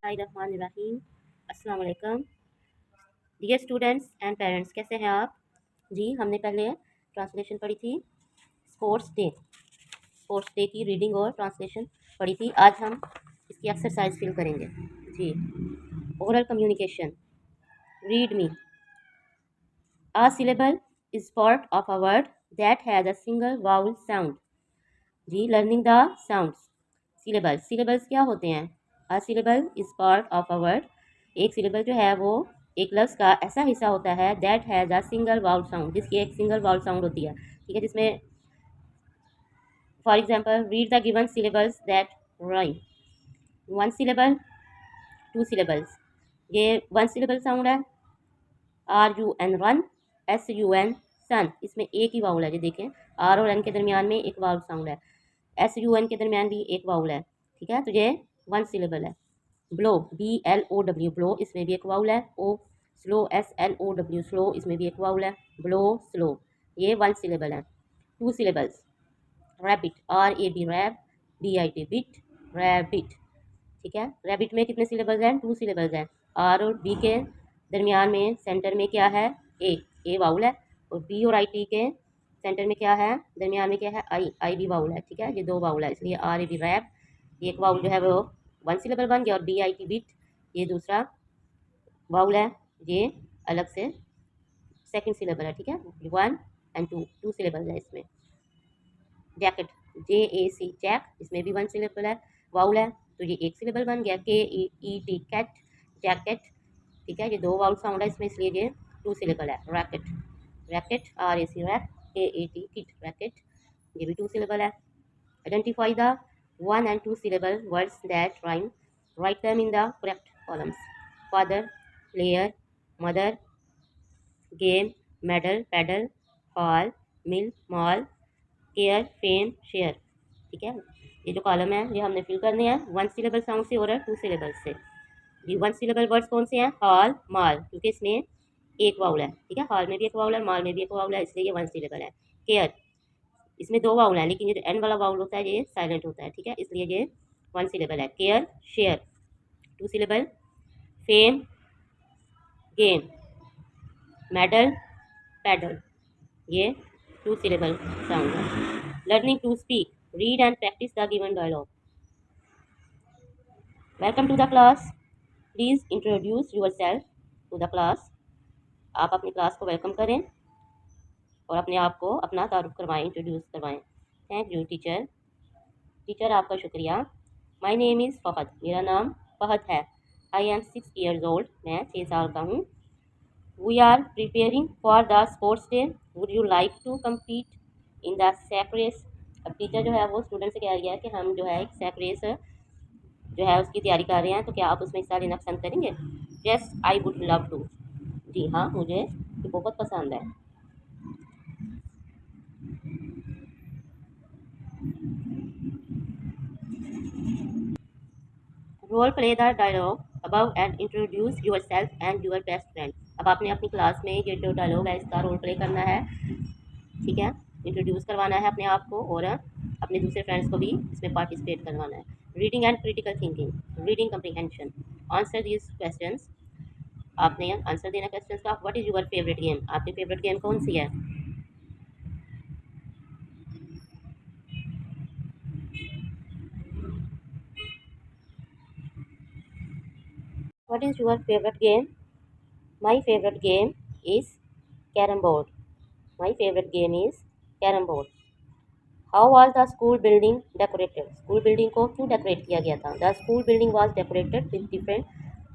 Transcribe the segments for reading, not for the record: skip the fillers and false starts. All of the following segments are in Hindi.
बिस्मिल्लाहिर्रहमानिर्रहीम। अस्सलाम वालेकुम डियर स्टूडेंट्स एंड पेरेंट्स, कैसे हैं आप जी। हमने पहले ट्रांसलेशन पढ़ी थी, स्पोर्ट्स डे की रीडिंग और ट्रांसलेशन पढ़ी थी। आज हम इसकी एक्सरसाइज फिल करेंगे जी। Oral communication, read me. A syllable is part of a word that has a single vowel sound जी। Learning the sounds. सिलेबल्स क्या होते हैं? A syllable is part of a word. एक सिलेबल जो है वो एक लफ्ज़ का ऐसा हिस्सा होता है that has a single vowel sound, जिसकी एक सिंगल वाउल साउंड होती है, ठीक है। जिसमें for example read the given syllables that rhyme. One syllable, two syllables. ये वन सिलेबल साउंड है RUN रन, SUN सन। इसमें एक ही वाउल है, ये देखें, आर और एन के दरमियान में एक वाउल साउंड है, SUN के दरमियान भी एक वाउल है, ठीक है। तो ये वन सिलेबल है। ब्लो, BLOW ब्लो, इसमें भी एक वाउल है। ओ स्लो, SLOW स्लो, इसमें भी एक वाउल है। ब्लो स्लो, ये वन सिलेबल है। Two syllables, rabbit, RAB rab, BIT bit, rabbit, ठीक है। रैबिट में कितने सिलेबल्स हैं? टू सिलेबल्स हैं। आर और बी के दरमियान में सेंटर में क्या है? ए वाउल है। और बी और IT के सेंटर में क्या है? दरमियान में क्या है? आई भी वाउल है, ठीक है। ये दो वाउल है, इसलिए RAB रैब, एक वाउल जो है वो वन सिलेबल बन गया। और BIT बिट, ये दूसरा वाउल है, ये अलग से सेकंड सिलेबल है, ठीक है। वन एंड टू सिलेबल है इसमें। जैकेट, JAC जैक, इसमें भी वन सिलेबल है, वाउल है, तो ये एक सिलेबल बन गया। KEET कैट, जैकेट, ठीक है। ये दो वाउल साउंड है इसमें, इसलिए ये टू सिलेबल है। Racket, racket, RAC rack, KAT kit, racket, ये भी टू सिलेबल है। Identify the one and two syllable words that rhyme, right them in the correct columns. Father, player, mother, game, medal, pedal, hall, mill, mall, care, fame, share, ठीक है। ये जो कॉलम है ये हमने फिल करने हैं वन सिलेबल साउंड से और टू सिलेबल से। ये वन सिलेबल वर्ड्स कौन से हैं? हॉल, मॉल, क्योंकि इसमें एक वाउल है, ठीक है। हॉल में भी एक वाउल है, मॉल में भी एक वाउल है, इसलिए ये वन सिलेबल है। केयर, इसमें दो वाउल हैं, लेकिन ये जो एन वाला वाउल होता है ये साइलेंट होता है, ठीक है, इसलिए ये वन सिलेबल है। Care, share, two syllable. Fame, game, medal, pedal, ये टू सिलेबल साउंड है। Learning to speak, read and practise the given dialogue. Welcome to the class, please introduce yourself to the class. आप अपनी क्लास को वेलकम करें और अपने आप को अपना तारुफ करवाएं, इंट्रोड्यूस करवाएं। Thank you teacher. टीचर आपका शुक्रिया। माय नेम इज़ फ़हद, मेरा नाम फ़हद है। आई एम 6 years old, मैं 6 साल का हूँ। We are preparing for the sports day, would you like to compete in the sack race. अब टीचर जो है वो स्टूडेंट से कह रही है कि हम जो है एक सैक रेस जो है उसकी तैयारी कर रहे हैं, तो क्या आप उसमें हिस्सा लेना पसंद करेंगे? Yes I would love to, जी हाँ, मुझे ये बहुत पसंद है। Role play the dialogue above and introduce yourself and your best friend. अब आपने अपनी क्लास में ये जो डायलॉग है इसका रोल प्ले करना है, ठीक है। इंट्रोड्यूस करवाना है अपने आप को और अपने दूसरे फ्रेंड्स को भी इसमें पार्टिसिपेट करवाना है। Reading and critical thinking, reading comprehension, answer these questions. आपने आंसर देना क्वेश्चंस का। What is your favourite game, आपकी फेवरेट गेम कौन सी है? What is your favourite game? My favourite game is carrom board. My favourite game is carrom board. How was the school building decorated, school building को क्यों डेकोरेट किया गया था? The school building was decorated with different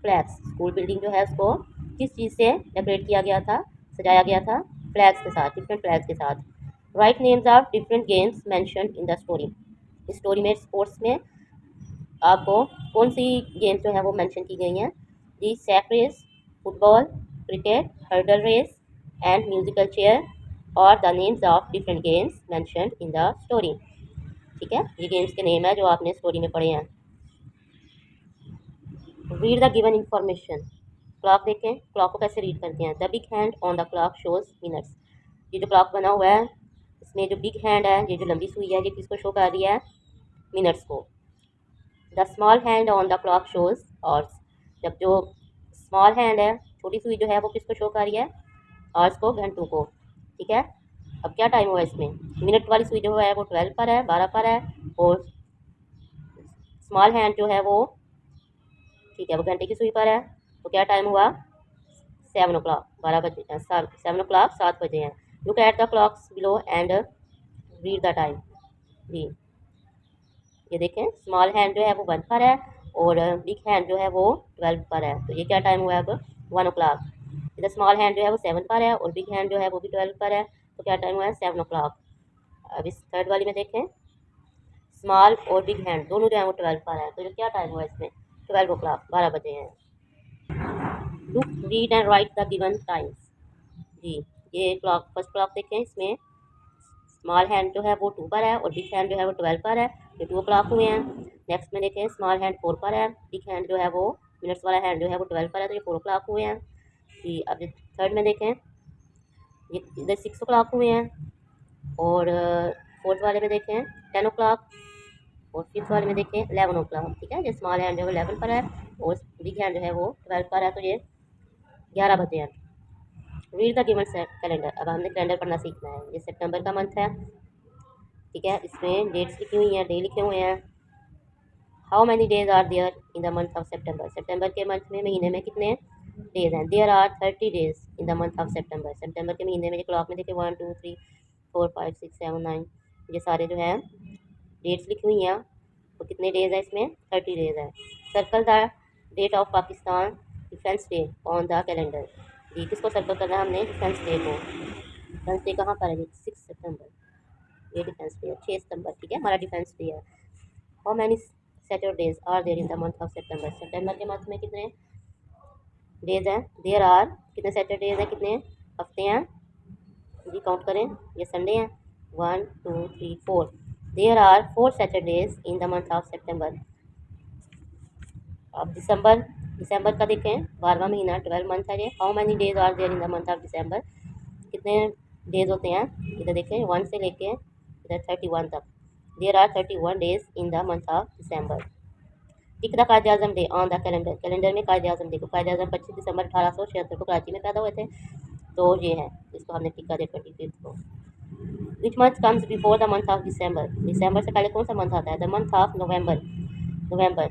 flags. School building जो है उसको किस चीज़ से डेकोरेट किया गया था, सजाया गया था? फ्लैग्स के साथ, डिफरेंट फ्लैग्स के साथ। Right names of different games mentioned in the story. इस स्टोरी में, स्पोर्ट्स में आपको कौन सी गेम्स जो है वो मेंशन की गई हैं? The sack race, football, cricket, hurdle race and musical chair, और the names of different games mentioned in the story, ठीक है। ये गेम्स के नेम है जो आपने स्टोरी में पढ़े हैं। Read the given information. Clock देखें, क्लॉक को कैसे रीड करते हैं? The big hand on the clock shows minutes. ये जो क्लॉक बना हुआ है इसमें जो बिग हैंड है, ये जो लंबी सुई है, ये किसको शो कर रही है? मिनट्स को। The small hand on the clock shows hours. जब जो स्मॉल हैंड है, छोटी सुई जो है वो किसको शो कर रही है, आवर्स को, घंटों को। ठीक है, अब क्या टाइम हुआ इसमें, मिनट वाली सुई जो है वो 12 पर है, 12 पर है, और स्मॉल हैंड जो है वो, ठीक है, वो घंटे की सुई पर है। तो क्या टाइम हुआ, 7 o'clock, 12 बजे, 7 o'clock, 7 बजे हैं। Look at the clocks below and read the time. जी, ये देखें, स्मॉल हैंड जो है वो 1 पर है और बिग हैंड जो है वो 12 पर है। तो ये क्या टाइम हुआ है अब, 1 o'clock। इधर स्मॉल हैंड जो है वो 7 पर है और बिग हैंड जो है वो भी 12 पर है। तो क्या टाइम हुआ है, 7 o'clock। अब इस थर्ड वाली में देखें, स्मॉल और बिग हैंड दोनों जो है वो 12 पर है। तो ये क्या टाइम हुआ इसमें, 12 o'clock, 12 बजे हैं। Look, read and write the given times. जी, ये क्लॉक, फर्स्ट क्लॉक देखें, इसमें स्मॉल हैंड जो है वो 2 पर है और बिग हैंड जो है वो 12 पर है। ये 2 o'clock हुए हैं। नेक्स्ट में देखें, स्मॉल हैंड 4 पर है, बिग हैंड जो है वो, मिनट्स वाला हैंड जो है वो 12 पर है। तो ये 4 o'clock हुए हैं। जी, अब थर्ड में देखें, ये इधर 6 o'clock हुए हैं और फोर्थ वाले में देखें 10 o'clock और फिफ्थ वाले में देखें 11 o'clock। ठीक है, ये स्मॉल हैंड जो है 11 पर है और बिग हैंड जो है वो 12 पर है। तो ये 11 बजे हैं। Read the given calendar. अब हमने कैलेंडर पढ़ना सीखना है। ये सितंबर का मंथ है, ठीक है, इसमें डेट्स लिखी हुई हैं, डे लिखे हुए हैं। How many days are there in the month of September. September के मंथ में, महीने में कितने डेज हैं, there are 30 days in the month of September. September के महीने में, क्लॉक में देखिए 1 2 3 4 5 6 7 9, ये सारे जो है डेट्स लिखी हुई हैं। तो कितने डेज है इसमें, 30 डेज है। Circle the date of Pakistan defence day on the calendar. जी, किसको सर्कल करना है हमने, डिफेंस डे को। डिफेंस डे कहाँ पर है, 6 सितंबर, ये डिफेंस डे है, 6 सितंबर। ठीक है, हमारा डिफेंस डे है। How many Saturdays are there in the month of September. September के मंथ में कितने डेज हैं, देयर आर, कितने सैटरडेज हैं, कितने हफ्ते हैं, जी काउंट करें, ये संडे हैं, 1 2 3 4। There are 4 Saturdays in the month of September. अब दिसंबर, दिसंबर का देखें, 12वां महीना, 12 मंथ है ये। How many days are there in the month of December, कितने डेज होते हैं, इधर देखें 1 से लेके इधर 31 तक। There are 31 days in the month of December. Tick the Quaid-e Azam day on the calendar. Calendar में कायदे आजम डे को, कायदे आजम 25 दिसंबर 1876 को कराची में पैदा हुए थे। तो ये है, इसको हमने टिक्का दे 25 को। Which month comes before the month of December. दिसंबर से पहले कौन सा मंथ आता है, the month of November. November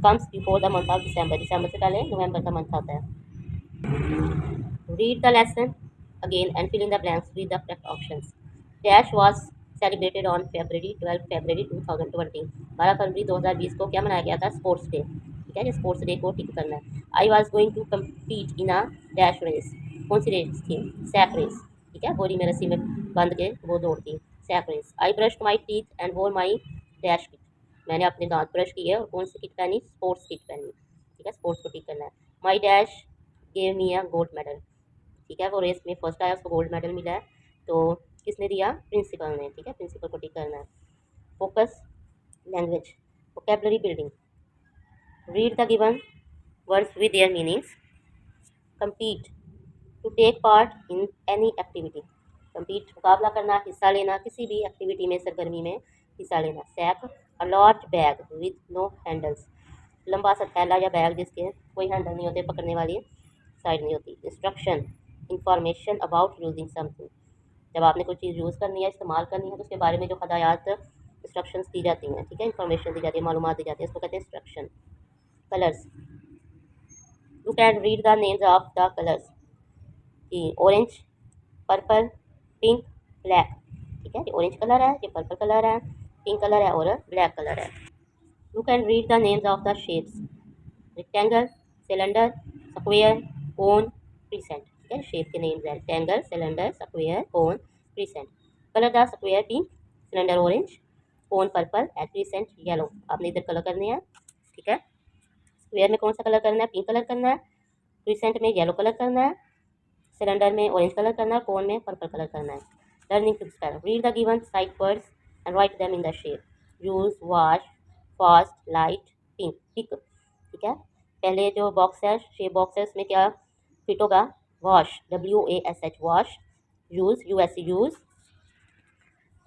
comes before the month of December. दिसंबर से पहले नवंबर का मंथ आता है। Read the lesson again and fill in the blanks with the correct options. Dash was celebrated on February 2020। 12 फरवरी 2020 को क्या मनाया गया था, स्पोर्ट्स डे। ठीक है, स्पोर्ट्स डे को टिक करना है। I was going to compete in a dash race. कौन सी रेस थी, सैक रेस। ठीक है, बोरी में रस्सी में बांध के वो दौड़ती, sack race. I brushed my teeth and wore my dash kit. मैंने अपने दांत ब्रश किए और कौन सी किट पहनी, स्पोर्ट्स किट पहनी। ठीक है, स्पोर्ट्स को टिक करना है। माई dash gave me a gold medal. ठीक है, वो रेस में फर्स्ट आया, उसको गोल्ड मेडल मिला है। तो किसने दिया, प्रिंसिपल ने। ठीक है, प्रिंसिपल को टिक करना है। Focus language, vocabulary building. Read the given words with their meanings. compete, to take part in any activity. compete मुकाबला करना, हिस्सा लेना, किसी भी एक्टिविटी में, सरगर्मी में हिस्सा लेना। Sack, a large bag with no handles. लंबा सा थैला या बैग जिसके कोई हैंडल नहीं होते, पकड़ने वाली साइड नहीं होती। Instruction, information about using something. जब आपने कोई चीज़ यूज़ करनी है, इस्तेमाल करनी है, तो उसके बारे में जो हदायत, इंस्ट्रक्शंस दी जाती हैं। ठीक है, इन्फॉर्मेशन दी जाती है, मालूमात दी जाती है, उसको कहते हैं instruction. Colours, you can read the names of the colours. कि ऑरेंज, पर्पल, पिंक, ब्लैक। ठीक है, ये ऑरेंज कलर है, ये पर्पल कलर है, पिंक कलर है और ब्लैक कलर है। You can read the names of the shapes. Rectangle, cylinder, square, cone, crescent. ठीक है, शेप के नेम्स हैं, rectangle, cylinder, square, cone, crescent. Colour the square pink, cylinder orange, cone purple and crescent yellow. आपने इधर कलर करने हैं। ठीक है, स्क्वायर में कौन सा कलर करना है, पिंक कलर करना है, क्रिसेंट में येलो कलर करना है, सिलेंडर में ऑरेंज कलर करना है, कोन में पर्पल कलर करना है। Learning to spell, read the given sight words and write them in the shape. Use, wash, fast, light, pink, pick. ठीक है, पहले जो बॉक्स है, शेप बॉक्स है, उसमें क्या फिट होगा, wash, WASH wash. Use, USE use.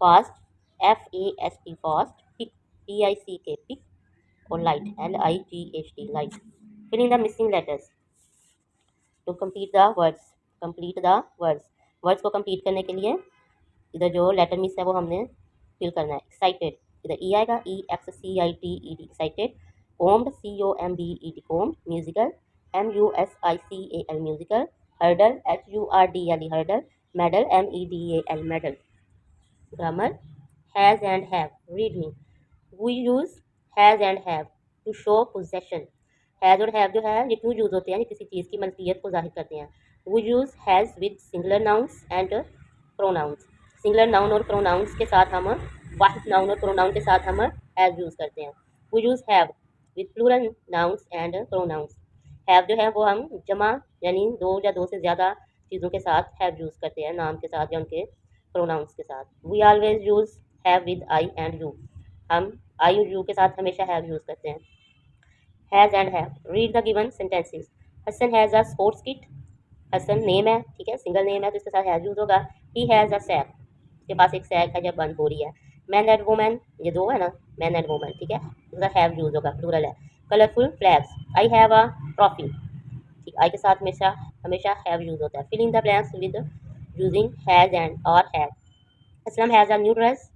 Fast, FAST fast. Pick, PICK pick. और light, LIGHT light. fill in the missing letters to complete the words. complete the words. words को complete करने के लिए इधर जो लेटर मिस है वो हमने फिल करना है. एक्साइटेड, इधर ई आएगा, E X C I T E D excited. Combed, C O M B E D combed. Musical, M U S I C A L musical. Hurdle, H U R D L E hurdle. Medal, M E D A L medal. Grammar, has and have. Read me. We use has and have to show possession. Has और हैव जो है ये क्यों यूज़ होते हैं, ये किसी चीज़ की मलकियत को जाहिर करते हैं. We use has with singular nouns and pronouns. Singular noun और प्रोनाउंस के साथ हम, वाहिद नाउन और प्रोनाउन के साथ हम हैज़ यूज़ करते हैं. We use have with plural nouns and pronouns. Have जो है वो हम जमा यानी दो या दो से ज़्यादा चीज़ों के साथ हैव यूज़ करते हैं, नाम के साथ या उनके प्रोनाउंस के साथ. We always use have with I and you. हम आई और यू के साथ हमेशा हैव यूज़ करते हैं. Has and have. Read the given sentences. Hasan has a sports kit. Hasan name है, ठीक है, सिंगल नेम है तो इसके साथ हैज़ यूज़ होगा. ही हैज़ अ सैक, उसके पास एक सैक है जब बंद हो रही है. मैन एंड वुमेन, ये दो है ना, मैन एंड वुमेन, ठीक है, उसका हैव यूज़ होगा, प्लूरल है. Colourful flags. I have a trophy, ठीक, आई के साथ हमेशा हमेशा हैव यूज़ होता है. Fill in the blanks with using has and और have. Aslam has a new dress.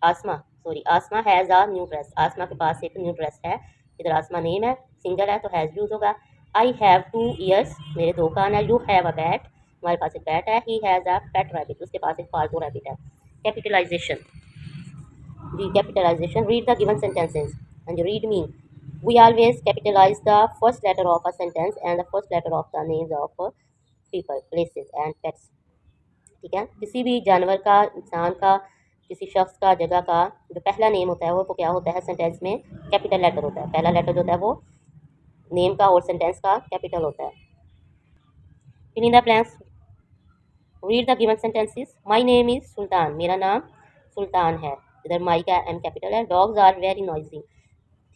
Asma has a new dress. Asma के पास एक न्यू ड्रेस है. इधर आसमा नेम है, सिंगल है तो हैज़ यूज़ होगा. आई हैव 2 ईयर्स, मेरे 2 कान है. यू हैव अ बैट, हमारे पास एक बैट है. He has a pet rabbit, उसके पास एक पालतू रैबिट है. कैपिटलाइजेशन. जी, capitalisation. Read the given sentences and read me. We always capitalise the first letter of a sentence and the first letter of the names of people, places and pets. ठीक है, किसी भी जानवर का, इंसान का, किसी शख्स का, जगह का जो पहला नेम होता है वो क्या होता है सेंटेंस में, कैपिटल लेटर होता है. पहला लेटर जो होता है वो नेम का और सेंटेंस का कैपिटल होता है. Fill in the blanks. Read the given sentences. My name is Sultan, मेरा नाम सुल्तान है. इधर माई का एम कैपिटल है. डॉग्स आर वेरी नॉइजी,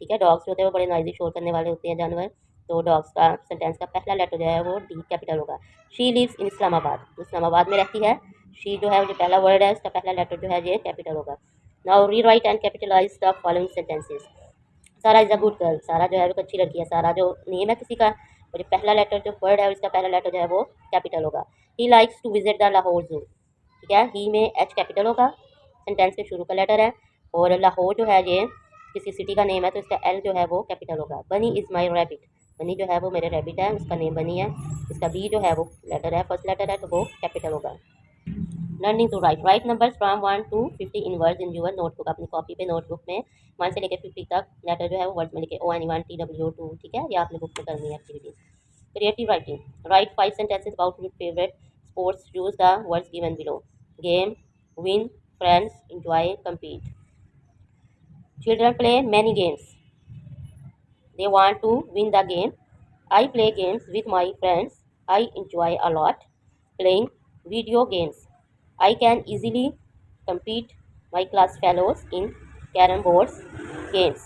ठीक है, डॉग्स जो होते हैं वो बड़े नॉइजी शोर करने वाले होते हैं जानवर. तो डॉग्स का सेंटेंस का पहला लेटर जो है वो डी कैपिटल होगा. She lives in Islamabad, Islamabad में रहती है. शी जो है जो पहला वर्ड है उसका पहला लेटर जो है ये कैपिटल होगा. Now rewrite and capitalise the following sentences. Sara is a good girl, Sara जो है वो अच्छी लड़की है. सारा जो नेम है किसी का और जो पहला लेटर जो वर्ड है उसका पहला लेटर जो है वो कैपिटल होगा. He likes to visit the Lahore zoo, ठीक है, ही में एच कैपिटल होगा, सेंटेंस के शुरू का लेटर है. और लाहौर जो है ये किसी सिटी का नेम है तो इसका एल जो है वो कैपिटल होगा. बनी इज़ माई रैबिट, बनी जो है वो मेरे रैबिट है, उसका नेम बनी है. इसका बी जो है वो लेटर है, फर्स्ट लेटर है तो वो कैपिटल होगा. Learning to write. Write numbers from 1 to 50 in words in your notebook. अपनी कॉपी पे नोटबुक में 1 से लेकर 50 तक लेटर जो है वो वर्ड्स में लिखे. ON1TW2, ठीक है, ये आपने बुक में करनी है activities. Creative writing. Right 5 sentences about your favourite sports. Use the words given below. Game, win, friends, enjoy, compete. Children play many games. They want to win the game. I play games with my friends. I enjoy a lot playing video games. I can easily compete my class fellows in carrom boards games.